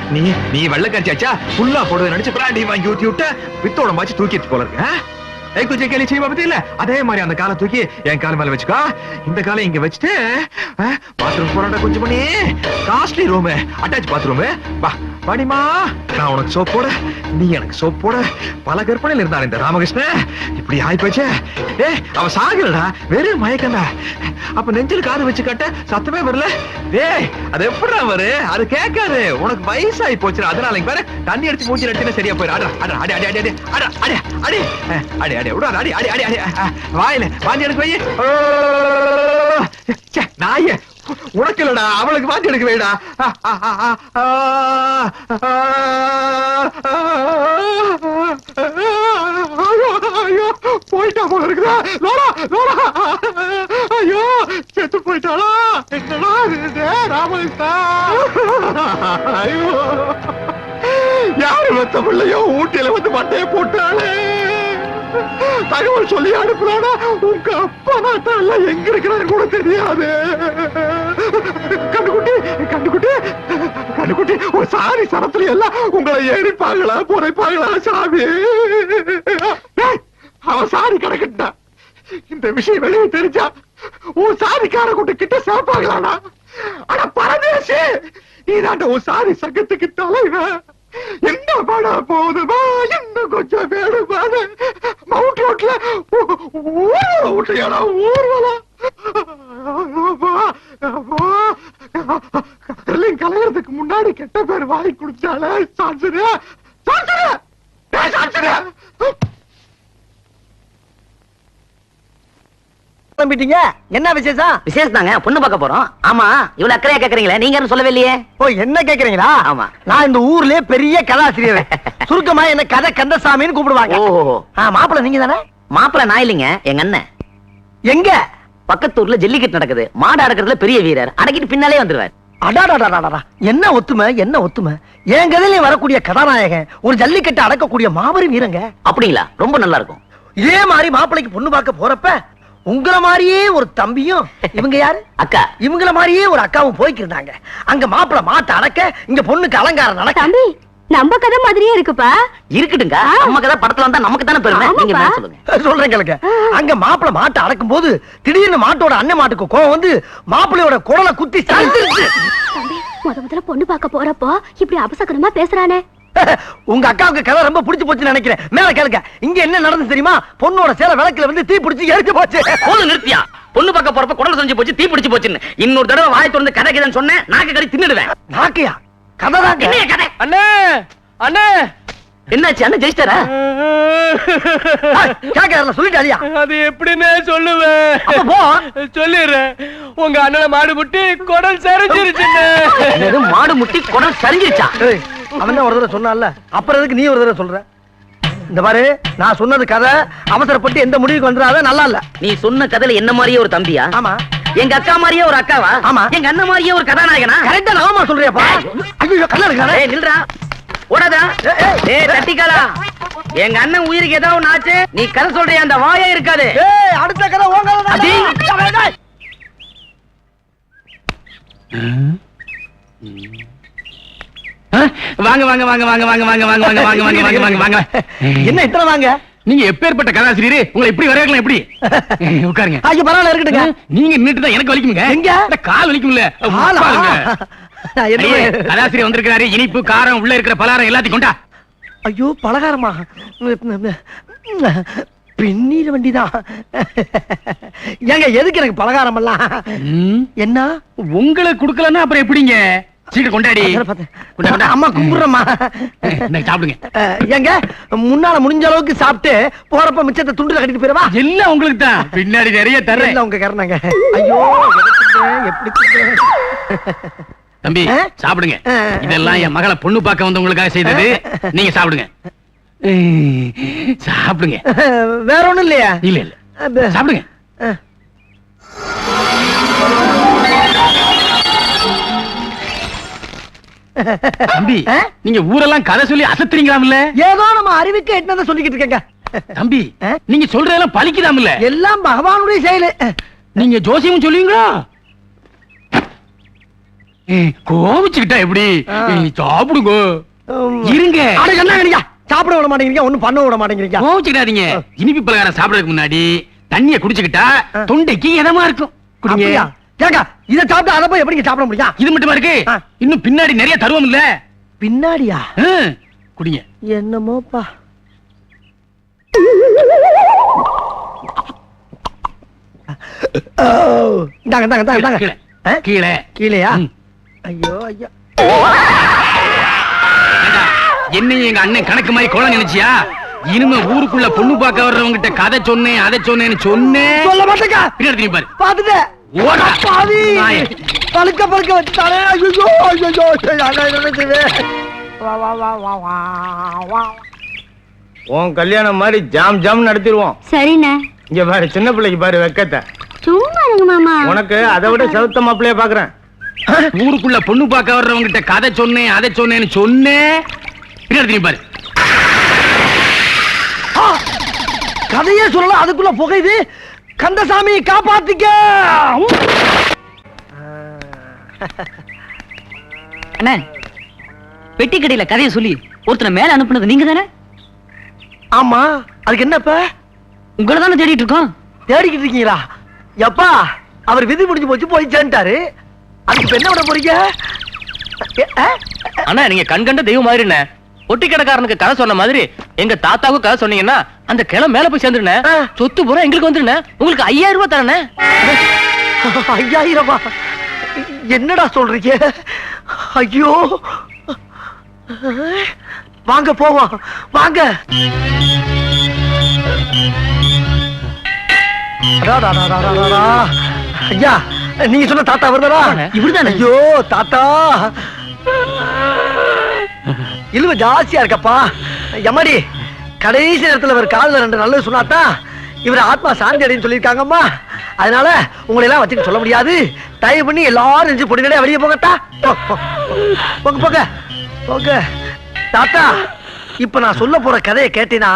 Speaker 2: நீ வெள்ளக்காரிச்சாச்சா ஃபுல்லா போடுறது நினைச்சு பிராண்டி வாங்கி ஊத்தி விட்டு பித்தோட மாச்சு தூக்கிட்டு போல இருக்கு तुझे के लिए चाहिए बाबा இல்ல அதே மாதிரி அந்த காலை தூக்கி என் கால் மேல வச்சுக்கோ இந்த காலை இங்க வச்சிட்டு பாத்ரூம் போறடா கொஞ்சம் பண்ணி காஸ்ட்லி ரூம் அட்டாச் பாத்ரூம் வா பாடிமா நான் உனக்கு சோப் போட நீ எனக்கு சோப் போட பல கற்பனையில இருந்தான் இந்த ராமகிருஷ்ணன் இப்படி ஆயி போச்சு அவ சாகலடா வெறும் மயக்கண்டா அப்ப நெஞ்சில் காது வச்சு கட்ட சத்தமே வரல அது எப்படா வரு அது கேட்காது உனக்கு வயசாகி போச்சு அதனால இங்க பாரு தண்ணி அடிச்சு மூஞ்சி அடிச்சுன்னா சரியா போயிரு அடி வாயில வாந்தி எடுக்க வை நாயே உனக்கு இல்லடா அவளுக்கு வாந்தி எடுக்க வைடா போயிட்டா போல இருக்குதா லோரா ஐயோ செத்து போயிட்டாளா என்னடா ராமகிருஷ்ணா ஐயோ யாரு வத்த பிள்ளையோ ஊட்டியில வந்து மண்டையை போட்டாளே தகவல் சொல்லி அனுப்புறானா உங்க அப்பா நாட்டால எங்க இருக்கிறாரு கூட தெரியாது கண்டுகுட்டி ஒரு சாரி சரத்துல எல்லாம் உங்களை ஏறிப்பாங்களா புரைப்பாங்களா சாமி அவன் சாரி கிடக்கட்டா இந்த விஷயம் வெளியே தெரிஞ்சா உன் சாரிக்கார கூட்ட கிட்ட சேர்ப்பாங்களாடா ஆனா பரதேசி நீதாண்ட உன் சாரி சங்கத்துக்கு தலைவன் என்ன பட போதுமா இன்னும் கொஞ்சம் வேணுமான மவுண்ட் ரோட்ல ஊட்டையாடா ஊர்வலம் கலையறதுக்கு முன்னாடி கெட்ட பேர் வாங்கி குடிச்சால சான்சரு
Speaker 1: என்ன விசேஷம்?
Speaker 6: விசேஷம் தாங்க, பொண்ணு பார்க்க போறோம். ஆமா, இவ்வளவு அக்கறையா கேக்குறீங்களே, நீங்க யாரும் சொல்லவே இல்லையே.
Speaker 1: ஓ, என்ன கேக்குறீங்களா?
Speaker 6: ஆமா,
Speaker 1: நான் இந்த ஊர்லயே பெரிய கதாசிரியர். சுருக்கமா என்ன கதை கந்தசாமின்னு கூப்பிடுவாங்க.
Speaker 6: ஓஹோ,
Speaker 1: மாப்பிள்ள நீங்க தானே?
Speaker 6: மாப்பிள்ள நான் இல்லைங்க, எங்க அண்ணன்.
Speaker 1: எங்க?
Speaker 6: பக்கத்தூர்ல ஜல்லிக்கட்டு நடக்குது, மாடு அடக்கிறதுல பெரிய வீரர், அடக்கிட்டு பின்னாலே வந்துருவார்.
Speaker 1: அடாடாடாடா, என்ன ஒத்துமை, என்ன ஒத்துமை. என் கதையில வரக்கூடிய கதாநாயகன் ஒரு ஜல்லிக்கட்டு அடக்கக்கூடிய மாபெரும் வீரங்க.
Speaker 6: அப்படிங்களா? ரொம்ப நல்லா இருக்கும்.
Speaker 1: இதே மாதிரி மாப்பிள்ளைக்கு பொண்ணு பார்க்க போறப்ப உங்கள மாதிரியே ஒரு தம்பியும், இவங்க யாரு
Speaker 6: அக்கா,
Speaker 1: இவங்கள மாதிரியே ஒரு அக்காவும் போய்க்கிருந்தாங்க. அங்க மாப்பிள்ள மாட்ட அடக்க, இங்க பொண்ணுக்கு அலங்காரம் நடக்க.
Speaker 3: தம்பி, நம்ம கதை மாதிரியே இருக்குப்பா.
Speaker 6: இருக்கட்டுங்க, நம்ம கதை படத்துல வந்தா நமக்கு தானே பெருமை. நீங்க என்ன சொல்லுங்க?
Speaker 1: சொல்றேன் கேளுங்க. அங்க மாப்பிள்ள மாட்ட அடக்கும் போது திடீர்னு மாட்டோட அண்ணன் மாட்டுக்கு கோவம் வந்து மாப்பிள்ளையோட குடலை குத்தி சாய்ச்சிருச்சு.
Speaker 3: தம்பி, முதல்ல பொண்ணு பார்க்க போறப்போ இப்படி அபசகரமா பேசுறானே.
Speaker 1: உங்க அக்காவுக்கு கதை ரொம்ப பிடிச்சு போச்சுன்னு நினைக்கிறேன். மேல கேளுங்க. இங்க என்ன நடந்து தெரியுமா? பொண்ணோட சேலை விளக்குல வந்து தீ பிடிச்சு எரிச்சு போச்சு.
Speaker 6: போது நிறுத்தியா? பொண்ணு பார்க்க போறப்ப குடல் செஞ்சு போச்சு, தீ பிடிச்சு போச்சுன்னு இன்னொரு தடவை வாய் திறந்து கதை கதைன்னு சொன்னேன், நாக்கு கறி தின்னுடுவேன்.
Speaker 1: நாக்கையா? கதை தான்.
Speaker 6: என்ன கதை?
Speaker 1: அண்ணே அண்ணே,
Speaker 6: என்னாச்சு? அண்ணன் ஜெயிச்சிட்டாரா?
Speaker 1: கேட்கறல சொல்லிட்டாலியா?
Speaker 7: அது எப்படின்னு சொல்லுவேன்.
Speaker 1: அப்ப போ
Speaker 7: சொல்லிடுறேன். உங்க அண்ணனை மாடு முட்டி குடல் சரிஞ்சிருச்சுன்னு.
Speaker 6: மாடு முட்டி குடல் சரிஞ்சிருச்சா?
Speaker 1: அவன் தான் ஒரு தடவை சொன்னான்ல, அப்புறம் எதுக்கு நீ ஒரு தடவை சொல்ற? இந்த பாரு, நான் சொன்னது கதை. அவசரப்பட்டு எந்த முடிவுக்கு வந்துடாத, நல்லா இல்ல.
Speaker 6: நீ சொன்ன கதையில என்ன மாதிரியே ஒரு தம்பியா?
Speaker 1: ஆமா.
Speaker 6: எங்க அக்கா மாதிரியே ஒரு அக்காவா?
Speaker 1: ஆமா.
Speaker 6: எங்க அண்ணன் மாதிரியே ஒரு கதாநாயகனா?
Speaker 1: கரெக்டா நாமா சொல்றியாப்பா? ஐயோ கல்ல இருக்கானே.
Speaker 6: ஏய் நில்றா. ஓடாதா? ஏய் தட்டிக்காலா. எங்க அண்ணன் உயிருக்கு ஏதாவது ஒண்ணு ஆச்சு, நீ கதை சொல்றியா அந்த வாயே இருக்காது.
Speaker 1: ஏய் அடுத்த கதை உங்க கதை
Speaker 6: அடி.
Speaker 1: தான்.
Speaker 5: வாங்க வாங்க வாங்க வாங்க வாங்க வாங்க வாங்க வாங்க வாங்க வாங்க வாங்க வாங்க வாங்க.
Speaker 1: என்ன இத்தனை வாங்க?
Speaker 5: நீங்க எப்பேற்பட்ட கதாசிரியர், உங்களை எப்படி வரையலாம் எப்படி? உட்காருங்க.
Speaker 1: ஐயோ பரவாயில்ல இருக்கட்டுங்க.
Speaker 5: நீங்க நின்னுட்டு தான் எனக்கு வலிக்குங்க.
Speaker 1: எங்க?
Speaker 5: இந்த கால் வலிக்கும்ல.
Speaker 1: ஆளா? என்ன?
Speaker 5: ஐயே, கதாசிரியர் வந்திருக்காரு. இனிப்பு காரம் உள்ள இருக்கிற பலகாரம் எல்லாத்தையும் கொண்டா.
Speaker 1: ஐயோ பலகாரமா? பின்னீர் வண்டிதான். ஏங்க எதுக்கு எனக்கு பலகாரம் எல்லாம்? என்ன
Speaker 5: உங்களை குடுக்கலன்னா அப்புறம் எப்படிங்க? சீக்கிரம் கொண்டாடி. கொண்டா, கொண்டா.
Speaker 1: அம்மா கும்பிடுறமா.
Speaker 5: சாப்பிடுங்க.
Speaker 1: ஏங்க முன்னால முடிஞ்ச அளவுக்கு சாப்பிட்டு போறப்ப மிச்சத்தை துண்டுல கட்டிட்டு போயிடவா?
Speaker 5: எல்லாம் உங்களுக்கு தான். பின்னாடி நிறைய தர்றேன்.
Speaker 1: எல்லாம் உங்க கரணங்க. ஐயோ எனக்குங்க, எப்படி
Speaker 5: தம்பி சாப்பிடுங்க. இதெல்லாம் என் மகளை பொண்ணு பார்க்க வந்தவங்களுக்காக செய்தது. நீங்க சாப்பிடுங்க. சாப்பிடுங்க.
Speaker 1: வேற ஒண்ணும் இல்லையா?
Speaker 5: இல்ல இல்ல சாப்பிடுங்க. தம்பி நீங்க ஊரெல்லாம் கதை சொல்லி அசத்துறீங்களாம்ல?
Speaker 1: ஏதோ நம்ம அறிவுக்கு எட்டுனதை சொல்லிக்கிட்டு இருக்கேங்க.
Speaker 5: தம்பி நீங்க சொல்றதெல்லாம் பலிக்குதாம்ல?
Speaker 1: எல்லாம் பகவானுடைய செயலு.
Speaker 5: நீங்க ஜோசியம் சொல்லுவீங்களா? கோவிச்சுக்கிட்டா எப்படி? சாப்பிடுங்க. இருங்க.
Speaker 1: அட என்னங்க நீங்க சாப்பிட விட மாட்டேங்கிறீங்க, ஒண்ணும் பண்ண விட மாட்டேங்கிறீங்க.
Speaker 5: கோவிச்சுக்கிட்டாதீங்க. இனிப்பு பலகாரம் சாப்பிடறதுக்கு முன்னாடி தண்ணிய குடிச்சுக்கிட்டா தொண்டைக்கு இதமா இருக்கும். குடிங்க.
Speaker 1: அப்படியா? ஏங்க இத சாப்பிட்டு அத போய் எப்படிங்க சாப்பிட முடியும்?
Speaker 5: இது மட்டுமா இருக்கு? இன்னும் பின்னாடி நிறைய தருவோம் இல்ல?
Speaker 1: பின்னாடியா?
Speaker 5: குடிங்க.
Speaker 1: என்னமோப்பா. இந்தாங்க இந்தாங்க இந்தாங்க.
Speaker 5: கீழே. கீழே.
Speaker 1: கீழேயா? ஐயோ ஐயோ.
Speaker 5: என்னையும் எங்க அண்ணன் கணக்கு மாதிரி கோலம் நினைச்சியா? இனிமே ஊருக்குள்ள பொண்ணு பார்க்க வர்றவங்க கிட்ட கதை சொன்னேன் அதை சொன்னேன்னு சொன்னேன்.
Speaker 1: சொல்ல மாட்டேங்க.
Speaker 5: பின்னாடி பாரு.
Speaker 1: பாத்துட்டு
Speaker 5: ஓடா.
Speaker 1: பாவி. பழுக்க பழுக்க வச்சுட்டானே. ஐயோ ஐயோ வா வா வா வா வா வா.
Speaker 2: உன் கல்யாணம் மாதிரி ஜாம் ஜாம் நடத்திடுவோம்.
Speaker 3: சரிண்ணே.
Speaker 2: இங்க பாரு சின்ன பிள்ளைக்கு பாரு வெக்கத்தை.
Speaker 3: சும்மா இருங்க மாமா.
Speaker 2: உனக்கு அதை விட சவுத்த மாப்பிள்ளைய பாக்குறேன்.
Speaker 5: ஊருக்குள்ள பொண்ணு பார்க்க வர்றவங்க கிட்ட கதை சொன்னேன் அதை சொன்னேன்னு சொன்னேன். பின்னாடி பாரு.
Speaker 1: கதையே சொல்லலாம் அதுக்குள்ள புகையுது. கந்தசாமி காப்பாத்திக்க.
Speaker 6: அண்ணே பெட்டி கடையில கதையை சொல்லி ஒருத்தனை மேல அனுப்புனது நீங்க தானே?
Speaker 1: ஆமா அதுக்கு என்னப்ப?
Speaker 6: உங்களை தானே தேடிட்டு இருக்கோம்.
Speaker 1: தேடிக்கிட்டு இருக்கீங்களா? எப்பா அவர் விதி முடிஞ்சு போச்சு போய் சேர்ந்துட்டாரு. அதுக்கு என்ன விட போறீங்க?
Speaker 7: அண்ணா நீங்க கண்கண்ட தெய்வம் மாதிரி என்ன ஒட்டி கடைக்காரனுக்கு கதை சொன்ன மாதிரி எங்க தாத்தாவுக்கு கதை சொன்னீங்கன்னா அந்த கிளம் மேல போய் சேர்ந்துருனே. சொத்து பூரா எங்களுக்கு வந்துருனே. உங்களுக்கு 5000 ரூபாய் தரனே.
Speaker 1: 5000? என்னடா சொல்றீங்க? ஐயோ வாங்க போவோம் வாங்க. ஐயா நீங்க சொன்ன தாத்தா வருதா?
Speaker 6: இவருதானே?
Speaker 1: ஐயோ தாத்தா இழுவ ஜாஸ்தியா இருக்கப்பா. எம்மாடி கடைசி நேரத்துல ஒரு காலில் 2 நல்லது சொன்னாதான் இவர் ஆத்மா சாந்தி அடைன்னு சொல்லியிருக்காங்கம்மா. அதனால உங்களை எல்லாம் வச்சுக்க சொல்ல முடியாது. தயவு பண்ணி எல்லாரும் நெஞ்சு பொடிநடையா வெளியே போகட்டா. போங்க போங்க போங்க. தாத்தா இப்ப நான் சொல்ல போற கதையை கேட்டீங்கன்னா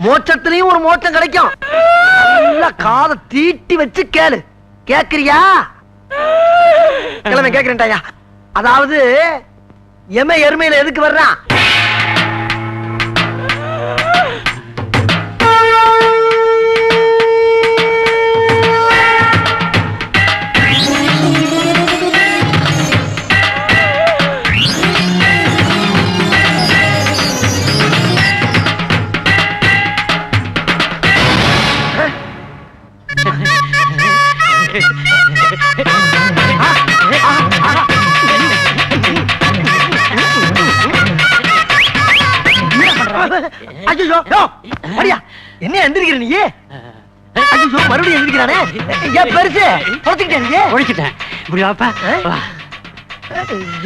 Speaker 1: மோட்சத்திலையும் ஒரு மோட்சம் கிடைக்கும். நல்லா காதை தீட்டி வச்சு கேளு. கேக்குறியா? கிழமை கேக்குறேன்டாயா. அதாவது எம எருமையில எதுக்கு வர்றான்? ஐயோ அடியா என்ன எந்திரிக்கிற நீ? ஐயோ மறுபடியும் எந்திரிக்கிறானே. ஏன் பெருசு பொழைச்சுக்கிட்டே நீ?
Speaker 6: ஒழிச்சிட்டேன். இப்படி வாப்பா.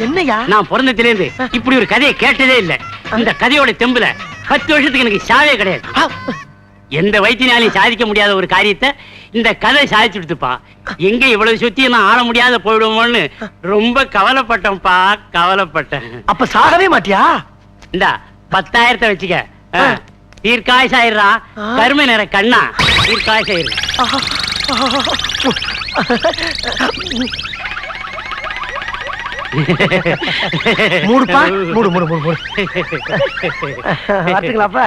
Speaker 1: என்னையா?
Speaker 6: நான் பிறந்ததுல இருந்து இப்படி ஒரு கதையை கேட்டதே இல்ல. இந்த கதையோட தெம்புல 10 வருஷத்துக்கு எனக்கு சாவே கிடையாது. எந்த வைத்தியனாலையும் சாதிக்க முடியாத ஒரு காரியத்தை இந்த கதை சாதிச்சு கொடுத்துப்பா. எங்க இவ்வளவு சுத்தி நான் ஆள முடியாத போயிடுவோம்னு ரொம்ப கவலைப்பட்டேன்ப்பா, கவலைப்பட்டேன்.
Speaker 1: அப்ப சாகவே மாட்டியா?
Speaker 6: இந்தா 10,000 வச்சுக்க. தீர்க்காயசாயிரா, கருமை நிற கண்ணா, தீர்க்காயசாயிரு.
Speaker 1: மூடுப்பா, மூடு மூடு மூடு மூடு. பாத்துக்கலாப்பா.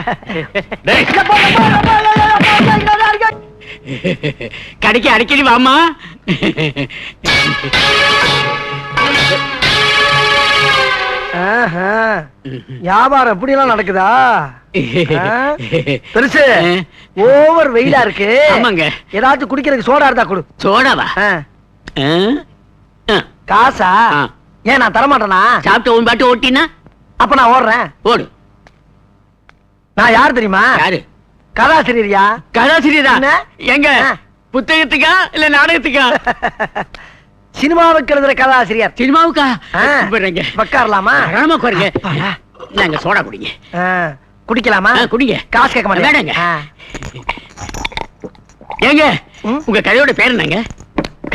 Speaker 6: கடைக்கு அடிக்கடி வாமா.
Speaker 1: வியாபாரம் எப்படி எல்லாம் நடக்குதா? பெருசு ஓவர் வெயிலா இருக்கு.
Speaker 6: ஆமாங்க.
Speaker 1: ஏதாச்சும் குடிக்கிறதுக்கு சோடா இருந்தா கொடு.
Speaker 6: சோடாவா?
Speaker 1: காசா? ஏன் நான் தரமாட்டேனா?
Speaker 6: சாப்பிட்டு உன் பாட்டு ஓட்டினா
Speaker 1: அப்ப நான் ஓடுறேன்.
Speaker 6: ஓடு.
Speaker 1: நான் யார் தெரியுமா?
Speaker 6: யாரு?
Speaker 1: கதாசிரியரியா?
Speaker 6: கதாசிரியரா?
Speaker 1: என்ன?
Speaker 6: எங்க புத்தகத்துக்கா இல்ல நாடகத்துக்கா?
Speaker 1: சினிமாவுக்கு எழுதுற கதாசிரியர்.
Speaker 6: சினிமாவுக்கா?
Speaker 1: உட்காரலாமா?
Speaker 6: ஆமா குறைங்க. நாங்க சோடா குடிங்க.
Speaker 1: குடிக்கலாமா?
Speaker 6: குடிங்க.
Speaker 1: காசு கேட்க மாட்டேங்க.
Speaker 6: ஏங்க உங்க கதையோட பேர் என்னங்க?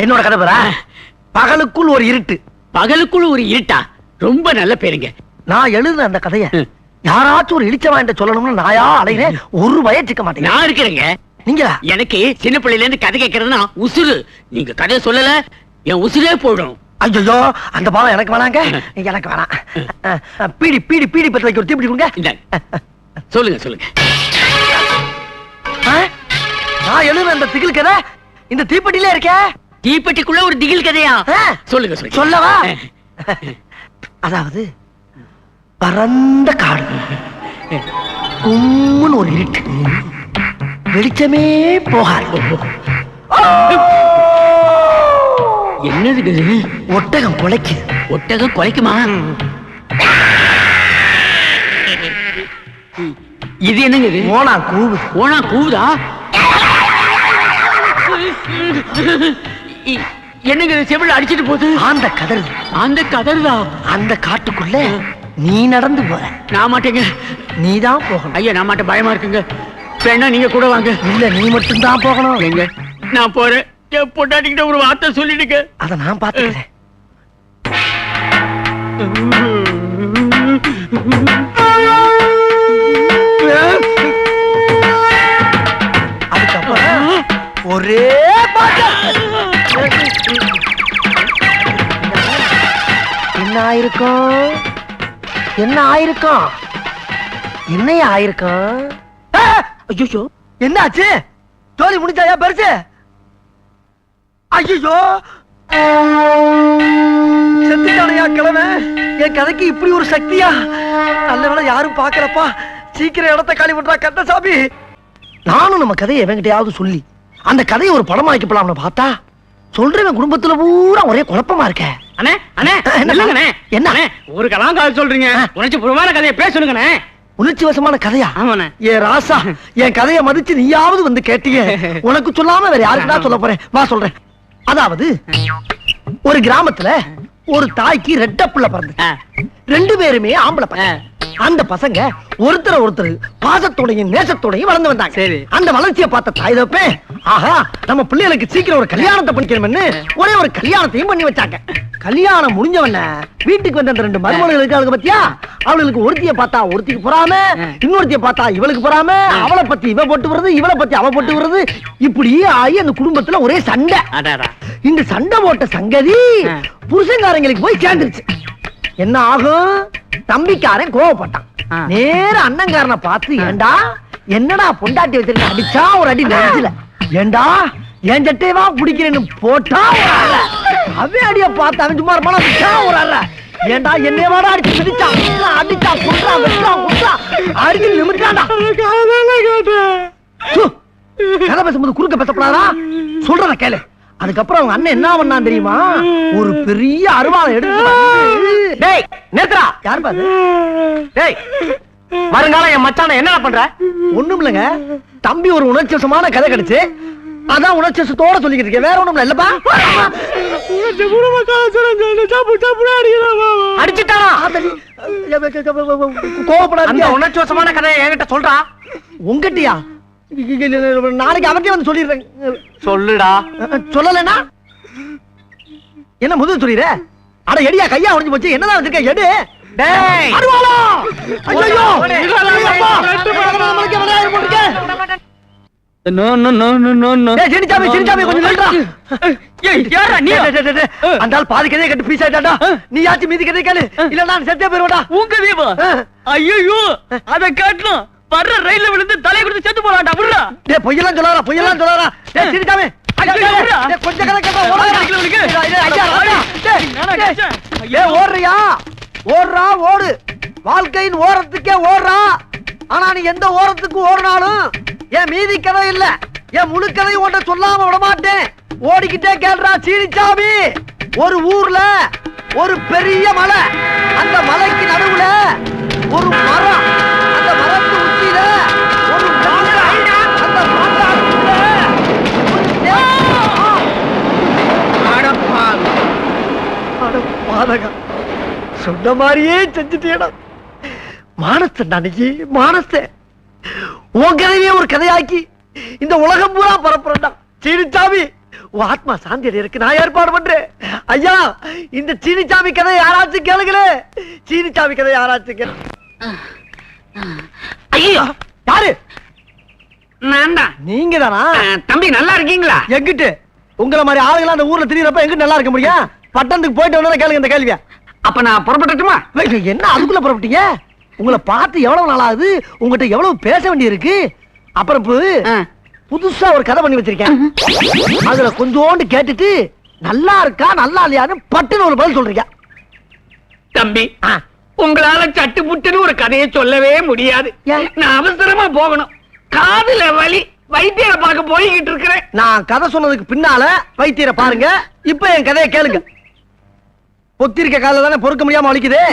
Speaker 1: என்னோட கதை பேரா? பகலுக்குள் ஒரு இருட்டு.
Speaker 6: பகலுக்குள் ஒரு இருட்டா? ரொம்ப நல்ல பேருங்க.
Speaker 1: நான் எழுதுன அந்த கதைய யாராச்சும் ஒரு இடிச்ச வாங்கிட்ட சொல்லணும்னு நாயா அலைகிறேன். ஒரு வயச்சுக்க மாட்டேங்க.
Speaker 6: நான் இருக்கிறேங்க.
Speaker 1: நீங்க
Speaker 6: எனக்கு சின்ன பிள்ளையில இருந்து கதை கேட்கறதுன்னா உசுறு. நீங்க கதையை சொல்லல என் உசுரே போயிடும்.
Speaker 1: ஐயோ அந்த பாவம் எனக்கு வேணாங்க. எனக்கு வேணாம். பீடி பீடி பீடி பத்த வைக்க ஒரு தீப்பிடி கொடுங்க.
Speaker 6: சொல்லுங்க சொல்லுங்க.
Speaker 1: நான் எழுதுன அந்த திகில் கதை இந்த தீப்பெட்டியில இருக்கே.
Speaker 6: தீப்பெட்டிக்குள்ள ஒரு திகில் கதையா? சொல்லுங்க சொல்லுங்க.
Speaker 1: சொல்லவா? அதாவது பரந்த காடு, கும்முன்னு ஒரு இருட்டு, வெளிச்சமே போகாது.
Speaker 6: என்னது இது?
Speaker 1: ஒட்டகம் குலைக்குது.
Speaker 6: ஒட்டகம் குலைக்குமா? இது என்னங்க இது?
Speaker 1: ஓனா கூவுது.
Speaker 6: ஓனா கூவுதா? என்னங்க செவில அடிச்சிட்டு போகுது?
Speaker 1: அந்த கதறுது.
Speaker 6: அந்த கதறுதா?
Speaker 1: அந்த காட்டுக்குள்ள நீ நடந்து போற.
Speaker 6: நான் மாட்டேங்க.
Speaker 1: நீதான் போகணும்.
Speaker 6: ஐயா நான் மாட்டேன், பயமா இருக்குங்க. வேணா நீங்க கூட வாங்க.
Speaker 1: இல்ல நீ மட்டும் தான் போகணும்.
Speaker 6: எங்க? நான் போறேன். என் பொண்டாட்டிக்கிட்ட ஒரு வார்த்தை சொல்லிடுங்க.
Speaker 1: அத நான் பாத்துக்கிறேன். அதுக்கப்புறம் ஒரே பாட்டு. என்ன ஆயிருக்கும்? என்ன ஆயிருக்கும்? என்னைய ஆயிருக்கும்? ஐயோ என்ன ஆச்சு? ஜோலி முடிச்சாயா பெருசு? ஐயோ செத்துட்டானையா கிழமை. என் கதைக்கு இப்படி ஒரு சக்தியா? நல்ல வேளை யாரும் பாக்கலப்பா. சீக்கிரம் இடத்த காலி பண்றா கந்தசாமி. நானும் நம்ம கதையை எவங்கிட்டையாவது சொல்லி அந்த கதையை ஒரு படமாக்கப்படலாம்னு பார்த்தா சொல்றவன் குடும்பத்துல பூரா ஒரே குழப்பமா இருக்க.
Speaker 6: அண்ணே அண்ணே இல்லங்கண்ணே.
Speaker 1: என்ன
Speaker 6: ஒரு கலாங்கால் சொல்றீங்க? உணர்ச்சி பூர்வமான கதையை பேசணுங்கண்ணே.
Speaker 1: உணர்ச்சி வசமான கதையா?
Speaker 6: ஆமாண்ணே.
Speaker 1: ஏ ராசா, என் கதையை மதிச்சு நீயாவது வந்து கேட்டீங்க. உனக்கு சொல்லாம வேற யாருக்குடா சொல்ல போறேன்? வா சொல்றேன். அதாவது ஒரு கிராமத்துல ஒரு தாய்க்கு ரெட்ட புள்ள பிறந்து, ரெண்டு பேருமே ஆம்பளை பசங்க. அந்த பசங்க ஒருத்தர் பாசத்தோடையும் நேசத்தோடையும் வளர்ந்து வந்தாங்க. அந்த வளர்ச்சியை பார்த்த தாய் தப்பே, ஆஹா நம்ம பிள்ளைகளுக்கு சீக்கிரம் ஒரு கல்யாணத்தை பண்ணிக்கணும்னு ஒரே ஒரு கல்யாணத்தையும் பண்ணி வச்சாங்க. கல்யாணம் முடிஞ்சவன வீட்டுக்கு வந்த அந்த ரெண்டு மருமகள் இருக்காளுங்க பத்தியா, அவளுக்கு ஒருத்திய பார்த்தா ஒருத்திக்கு பொறாம, இன்னொருத்திய பார்த்தா இவளுக்கு பொறாம, அவளை பத்தி இவ போட்டு வருது, இவளை பத்தி அவ போட்டு வருது. இப்படி ஆகி அந்த குடும்பத்துல ஒரே சண்டை. இந்த சண்டை போட்ட சங்கதி புருஷன்காரங்களுக்கு போய் சேர்ந்துருச்சு. என்ன ஆகும்? தம்பிக்காரன் கோவப்பட்டான். நேர அண்ணங்காரனை பார்த்து, ஏண்டா என்னடா பொண்டாட்டி வச்சிருக்க? அடிச்சா ஒரு அடி நெஞ்சில. ஏண்டா என் சட்டையவா பிடிக்கிறேன்னு போட்டா அவன் அடிய பார்த்து அவன் சும்மா இருப்பானா? அடிச்சா ஒரு அற. ஏண்டா என்னைய வாடா அடிச்சு மிதிச்சான், அடிச்சா குன்றா வெட்டான் குன்றா அடிச்சு நிமிட்டான்டா. கதை பேசும்போது குறுக்க பேசப்படாதா? சொல்றத கேளு. அதுக்கப்புறம் அவங்க அண்ணன் என்ன பண்ணான் தெரியுமா? ஒரு பெரிய அருவாளை எடுத்து, டேய் நேத்ரா, யார் பாது? டேய் வருங்காலம் என் மச்சான என்ன பண்ற? ஒண்ணும் இல்லங்க, தம்பி ஒரு உணர்ச்சிவசமான கதை கிடைச்சு அதான் உணர்ச்சிவசத்தோட சொல்லிக்கிட்டு இருக்கேன். வேற ஒண்ணும் இல்லப்பா. அடிச்சுட்டானா? கோவப்படாத. உணர்ச்சிவசமான கதையை என்கிட்ட சொல்றா. உங்கட்டியா? நாளைக்கு அவர்கிட்ட வந்து சொல்லிடுறேன்.
Speaker 7: சொல்லுடா.
Speaker 1: சொல்லலைன்னா என்ன முதல் சொல்லிடுற? அட எடியா, கையா உடைஞ்சு போச்சு. என்னதான் வச்சிருக்க? எடு.
Speaker 7: டேய்
Speaker 1: அருவாளா! ஐயோ! ஐயப்பா! நம்மளுக்கு விளையாடு போட்டுருக்க.
Speaker 7: No no no no no.
Speaker 1: டேய் சினிச்சாமி, சினிச்சாமி கொஞ்சம் நில்றா.
Speaker 7: ஏய் யாரா நீ?
Speaker 1: அந்த ஆள் பாதி கதையை கட்டு பீஸ் ஆயிட்டாடா. நீ யாச்சு மீதி கதையை கேளு. இல்ல நான் செத்தே போயிருவேடா.
Speaker 7: உங்க தீபா. ஐயோ அத காட்டணும். வர்ற ரயில்ல விழுந்து தலை கொடுத்து செத்து போறான்டா. விடுடா.
Speaker 1: டேய் பொய்யெல்லாம் சொல்லாதடா, பொய்யெல்லாம் சொல்லாதடா. டேய் சினிச்சாமி. டேய் கொஞ்சம் கதை கேட்டா ஓடாதடா. டேய் ஓடுறியா? ஓடுறா ஓடு. வாழ்க்கையின் ஓரத்துக்கே ஓடுறா. ஆனா நீ எந்த ஓரத்துக்கு ஓடினாலும் என் மீதி கதை இல்ல, என் முழு கதையும் ஒன்றை சொல்லாம விட மாட்டேன். ஓடிக்கிட்டே கேள்றா சீனிச்சாமி. ஒரு ஊர்ல ஒரு பெரிய மலை, அந்த மலைக்கு நடுவுல ஒரு மரம், அந்த மரத்து உச்சியில ஒரு மாங்காய், அந்த மாங்காய்க்குள்ள ஒரு பாதகா. சொன்ன மாதிரியே செஞ்சுட்டேடா. மானத்தை அன்னைக்கு மானத்தை உன் கதையே ஒரு கதையாக்கி இந்த உலகம் பூரா பரப்புறா. சீனிச்சாமி உன் ஆத்மா சாந்தி அடையறதுக்கு நான் ஏற்பாடு பண்றேன். ஐயா இந்த சீனிச்சாமி கதை யாராச்சும் கேளுங்களே. சீனிச்சாமி கதை யாராச்சும் கேளு.
Speaker 5: ஐயோ
Speaker 1: யாரு?
Speaker 5: நான் தான்.
Speaker 1: நீங்க தானா?
Speaker 5: தம்பி நல்லா இருக்கீங்களா?
Speaker 1: எங்கிட்டு உங்களை மாதிரி ஆளுங்களா அந்த ஊர்ல திரியறப்ப எங்கிட்டு நல்லா இருக்க முடியும்? பட்டணத்துக்கு போயிட்டு வந்தா கேளுங்க இந்த கேள்வியா.
Speaker 5: அப்ப நான் புறப்பட்டுமா?
Speaker 1: என்ன அதுக்குள்ள புறப்பட்டீங்க? உங்களை பார்த்து எவ்வளவு நாள் ஆகுது? உங்ககிட்ட எவ்வளவு பேச வேண்டி இருக்கு. அப்புறம் புதுசா ஒரு கதை பண்ணி வச்சிருக்கேன். அதுல கொஞ்சோண்டு கேட்டுட்டு நல்லா இருக்கா நல்லா இல்லையான்னு பட்டுன்னு ஒரு பதில் சொல்றீங்க.
Speaker 5: தம்பி உங்களால சட்டு புட்டுன்னு ஒரு கதையை சொல்லவே முடியாது. நான் அவசரமா போகணும். காதுல வலி, வைத்தியரை பார்க்க போய்கிட்டு இருக்கிறேன்.
Speaker 1: நான் கதை சொன்னதுக்கு பின்னால வைத்தியரை பாருங்க. இப்ப என் கதையை கேளுங்க. பொத்திருக்க கால தானே பொறுக்க முடியாம வலிக்குது.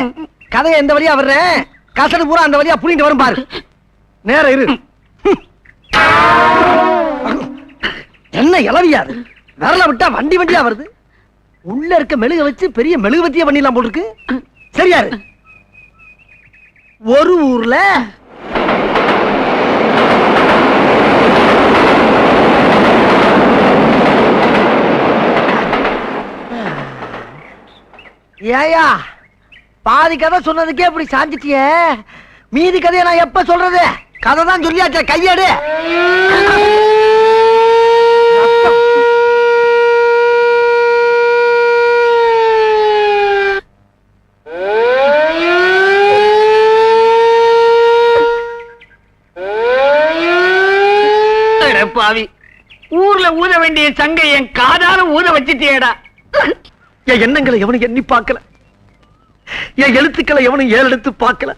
Speaker 1: கதையை எந்த வழியா வர்றேன், கசடு பூரா அந்த வழியா புரிந்து வரும் பாரு. நேரம் இரு. என்ன இளவியாது விரல விட்டா வண்டி வண்டியா வருது. உள்ள இருக்க மெழுக வச்சு பெரிய மெழுகுவத்திய பண்ணிடலாம் போட்டுருக்கு. சரியாரு? ஒரு ஊர்ல ஏயா பாதி கதை சொன்னதுக்கே இப்படி சாஞ்சிட்டியே. மீதி கதையை நான் எப்ப சொல்றது? கதை தான் சொல்லியாச்சே, கையெடு.
Speaker 5: பாவி, ஊர்ல ஊத வேண்டிய சங்கை என் காதால ஊத வச்சிட்டியேடா.
Speaker 1: என் எண்ணங்களை எவனும் எண்ணி பார்க்கல, என் எழுத்துக்களை எவனும் ஏறெடுத்து பார்க்கல.